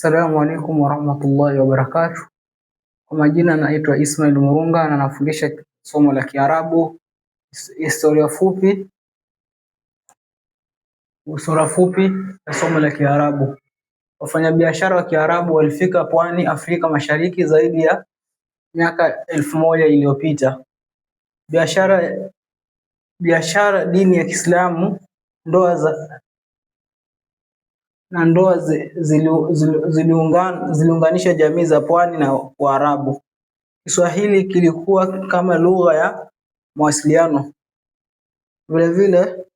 Assalamu alaikum warahmatullahi wabarakatuh. Kwa majina naitwa Ismail Murunga na nafundisha somo la Kiarabu, historia fupi na somo la Kiarabu. Wafanyabiashara wa Kiarabu walifika pwani Afrika Mashariki zaidi ya miaka 1000 iliyopita. Biashara, dini ya Kiislamu, ndoa ziliunganisha jamii za pwani na Waarabu. Kiswahili kilikuwa kama lugha ya mawasiliano. Vile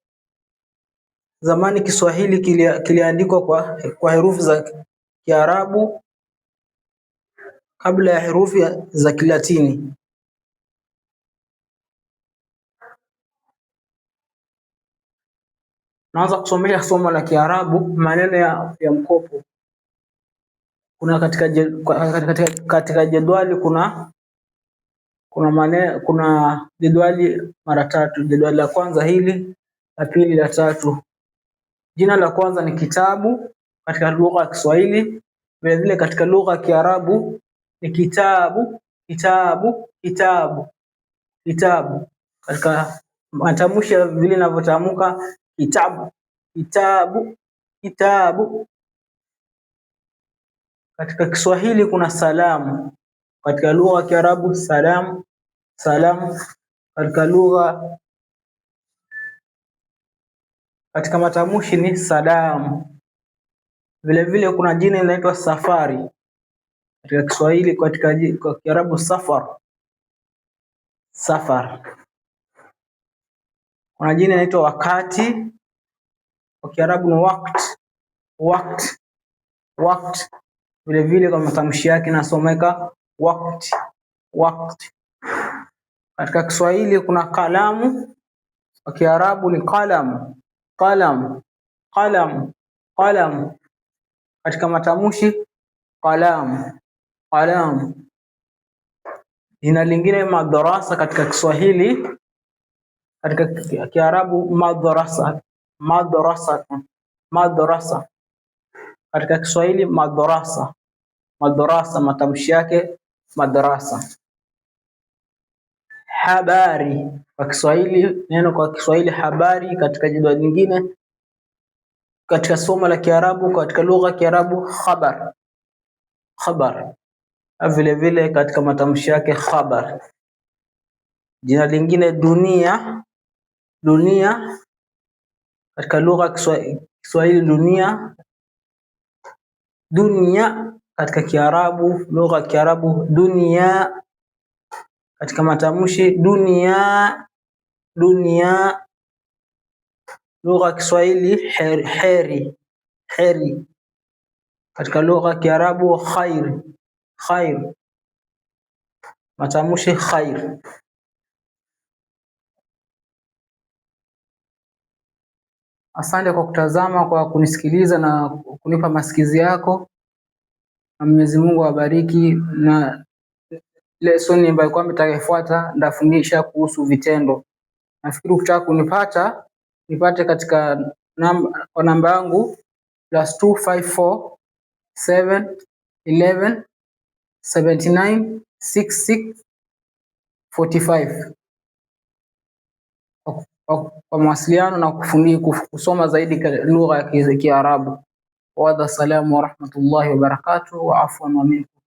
zamani Kiswahili kiliandikwa kwa herufi za Kiarabu kabla ya herufi za Kilatini. Naanza kusomea somo la Kiarabu, maneno ya mkopo. Kuna katika jedwali kuna jedwali mara tatu. Jedwali la kwanza hili, la pili, la tatu. Jina la kwanza ni kitabu katika lugha ya Kiswahili, vile vile katika lugha ya Kiarabu ni kitabu. Katika matamshi vile ninavyotamka kitabu. Katika Kiswahili kuna salamu. Katika lugha ya Kiarabu salam. Katika matamshi ni salam. Vile vile kuna jina linaloitwa safari. Katika Kiswahili, kwa Kiarabu safar. Kuna jina linaloitwa wakati. Kwa Kiarabu ni waqt. Vile vile kwa matamshi yake nasomeka waqt. Katika Kiswahili kuna kalamu. Kwa Kiarabu ni qalam. Katika matamshi qalam. Jina lingine madrasa katika Kiswahili, katika Kiarabu madrasa. Katika Kiswahili madrasa, matamshi yake madrasa. Habari kwa Kiswahili, neno kwa Kiswahili habari. Katika jedwali nyingine katika somo la Kiarabu, katika lugha ya Kiarabu khabar. Vile vile katika matamshi yake khabar. Jina lingine dunia. Katika lugha ya Kiswahili dunia. Katika Kiarabu, lugha ya Kiarabu dunia. Katika matamshi dunia. Lugha ya Kiswahili heri. Katika lugha ya Kiarabu khair. Matamshi khair. Asante kwa kutazama, kwa kunisikiliza na kunipa masikizi yako. Na Mwenyezi Mungu awabariki. Na lesson ambayo kwamba itakayofuata ndafundisha kuhusu vitendo. Nafikiri ukitaka kunipata nipate katika namba yangu +254 711 79 66 45 kwa mawasiliano na kusoma zaidi lugha ya Kiarabu. Wa assalamu warahmatullahi wabarakatuh wa afwan wa minkum.